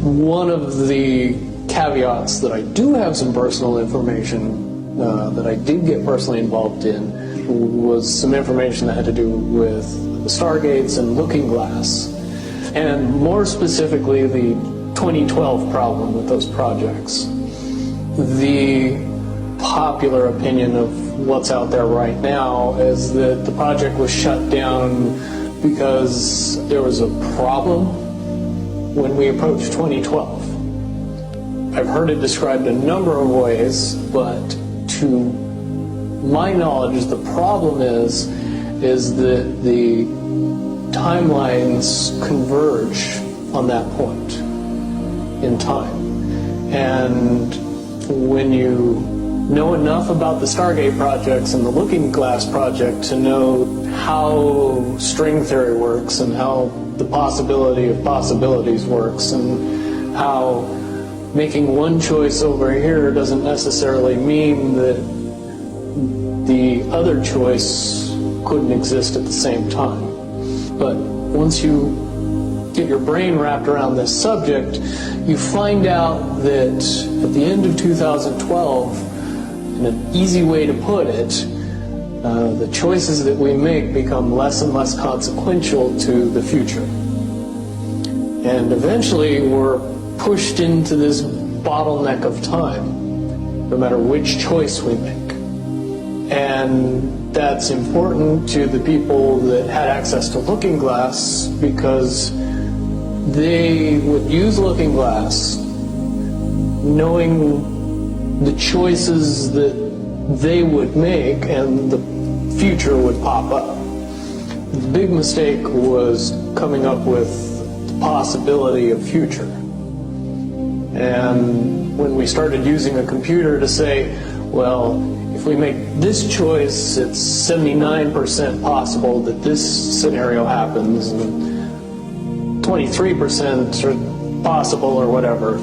One of the caveats that I do have some personal information that I did get personally involved in was some information that had to do with the Stargates and Looking Glass, and more specifically the 2012 problem with those projects. The popular opinion of what's out there right now is that the project was shut down because there was a problem when we approached 2012. I've heard it described a number of ways, but to my knowledge, the problem is that the timelines converge on that point in time. And when you know enough about the Stargate projects and the Looking Glass project to know how string theory works and how the possibility of possibilities works and how making one choice over here doesn't necessarily mean that the other choice couldn't exist at the same time. But once you get your brain wrapped around this subject, you find out that at the end of 2012, in an easy way to put it, the choices that we make become less and less consequential to the future. And eventually we're pushed into this bottleneck of time, no matter which choice we make. And that's important to the people that had access to Looking Glass because they would use Looking Glass knowing the choices that they would make and the future would pop up. The big mistake was coming up with the possibility of future. And when we started using a computer to say, well, if we make this choice, it's 79% possible that this scenario happens, and 23% are possible or whatever,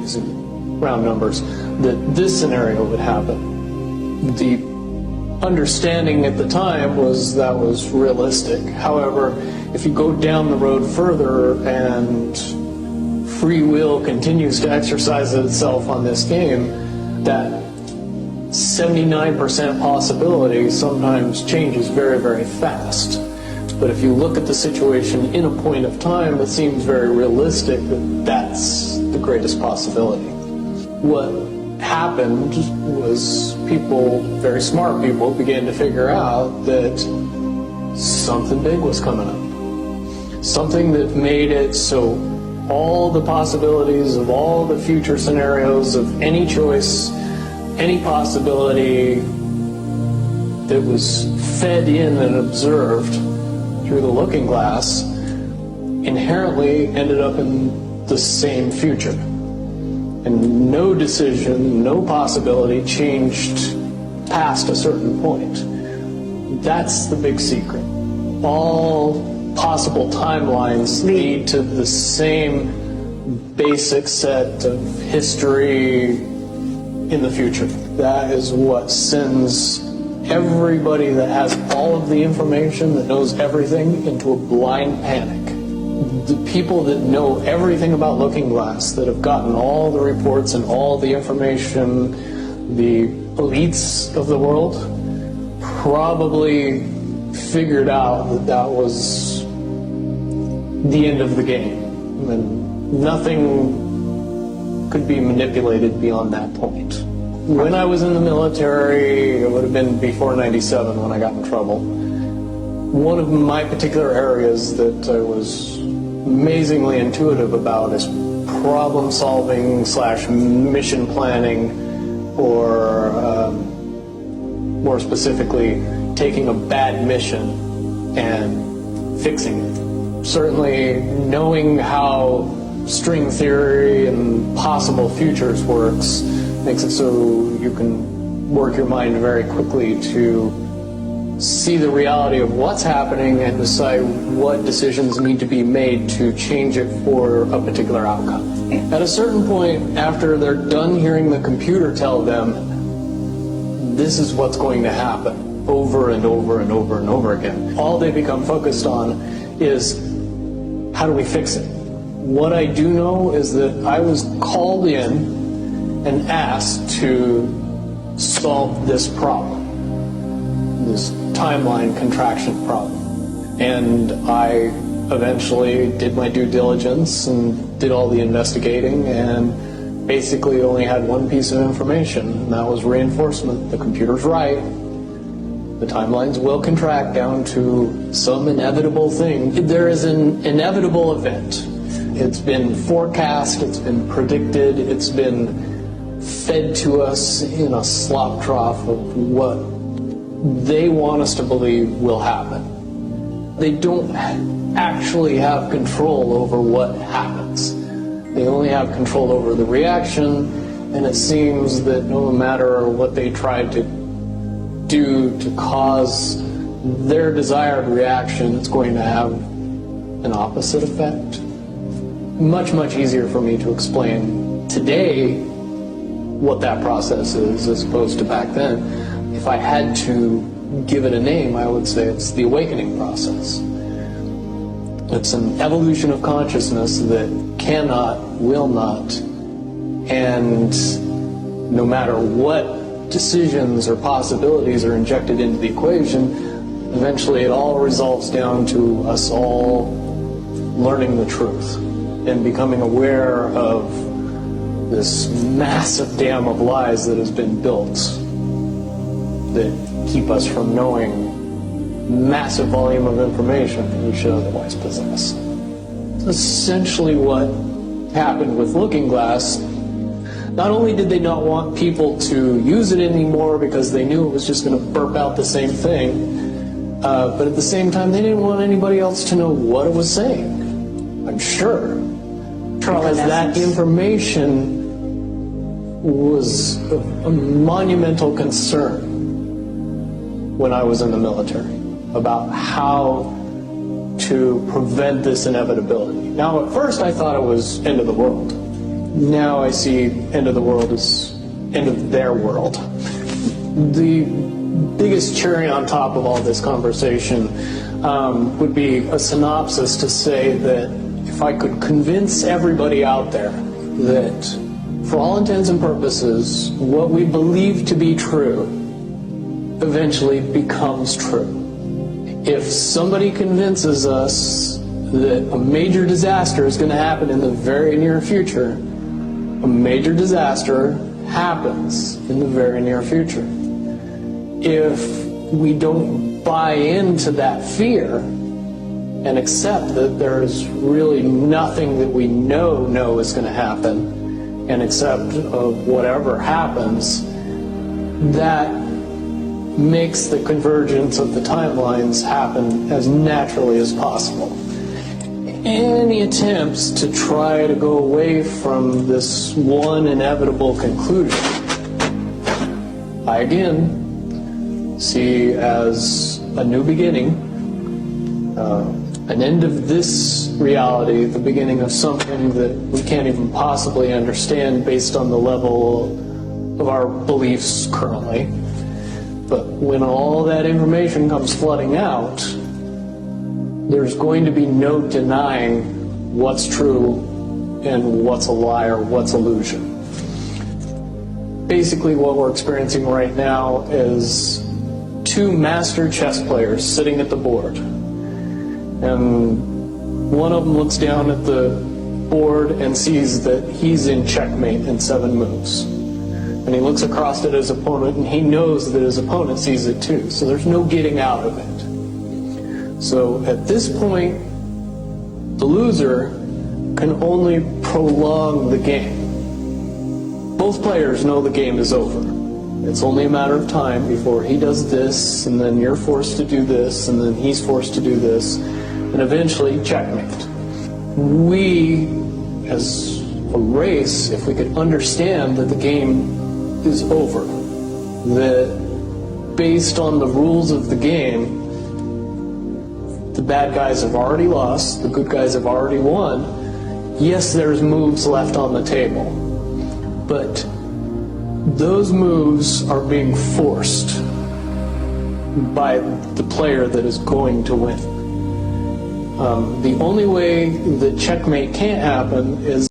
using round numbers, that this scenario would happen. The understanding at the time was that was realistic. However, if you go down the road further and free will continues to exercise itself on this game, that 79% possibility sometimes changes very, very fast. But if you look at the situation in a point of time, it seems very realistic that that's the greatest possibility. What happened was people, very smart people, began to figure out that something big was coming up. Something that made it so all the possibilities of all the future scenarios of any choice, any possibility that was fed in and observed through the Looking Glass inherently ended up in the same future. And no decision, no possibility changed past a certain point. That's the big secret. All possible timelines lead to the same basic set of history in the future. That is what sends everybody that has all of the information, that knows everything, into a blind panic. The people that know everything about Looking Glass, that have gotten all the reports and all the information, the elites of the world, probably figured out that that was the end of the game. And nothing could be manipulated beyond that point. When I was in the military, it would have been before '97 when I got in trouble. One of my particular areas that I was amazingly intuitive about is problem solving / mission planning, or more specifically, taking a bad mission and fixing it. Certainly knowing how string theory and possible futures works makes it so you can work your mind very quickly to see the reality of what's happening and decide what decisions need to be made to change it for a particular outcome. At a certain point, after they're done hearing the computer tell them this is what's going to happen over and over and over and over again, all they become focused on is how do we fix it? What I do know is that I was called in and asked to solve this problem, this timeline contraction problem. And I eventually did my due diligence and did all the investigating, and basically only had one piece of information, and that was reinforcement. The computer's right. The timelines will contract down to some inevitable thing. There is an inevitable event. It's been forecast, it's been predicted, it's been fed to us in a slop trough of what they want us to believe will happen. They don't actually have control over what happens. They only have control over the reaction, and it seems that no matter what they try to do to cause their desired reaction, it's going to have an opposite effect. Much, much easier for me to explain today what that process is as opposed to back then. If I had to give it a name, I would say it's the awakening process. It's an evolution of consciousness that cannot, will not, and no matter what decisions or possibilities are injected into the equation, eventually it all resolves down to us all learning the truth and becoming aware of this massive dam of lies that has been built that keep us from knowing massive volume of information that we should otherwise possess. Essentially what happened with Looking Glass, not only did they not want people to use it anymore because they knew it was just going to burp out the same thing, but at the same time they didn't want anybody else to know what it was saying, I'm sure. Because that information was a monumental concern when I was in the military about how to prevent this inevitability. Now, at first I thought it was end of the world. Now I see end of the world as end of their world. The biggest cherry on top of all this conversation would be a synopsis to say that if I could convince everybody out there that for all intents and purposes, what we believe to be true eventually becomes true. If somebody convinces us that a major disaster is going to happen in the very near future, a major disaster happens in the very near future. If we don't buy into that fear and accept that there's really nothing that we know is going to happen, and accept of whatever happens, that makes the convergence of the timelines happen as naturally as possible. Any attempts to try to go away from this one inevitable conclusion, I again see as a new beginning, an end of this reality, the beginning of something that we can't even possibly understand based on the level of our beliefs currently. But when all that information comes flooding out, there's going to be no denying what's true and what's a lie or what's illusion. Basically what we're experiencing right now is two master chess players sitting at the board. And one of them looks down at the board and sees that he's in checkmate in 7 moves. And he looks across at his opponent and he knows that his opponent sees it too. So there's no getting out of it. So at this point, the loser can only prolong the game. Both players know the game is over. It's only a matter of time before he does this, and then you're forced to do this, and then he's forced to do this, and eventually checkmate. We, as a race, if we could understand that the game is over, that based on the rules of the game, the bad guys have already lost, the good guys have already won. Yes, there's moves left on the table, but those moves are being forced by the player that is going to win. The only way that checkmate can't happen is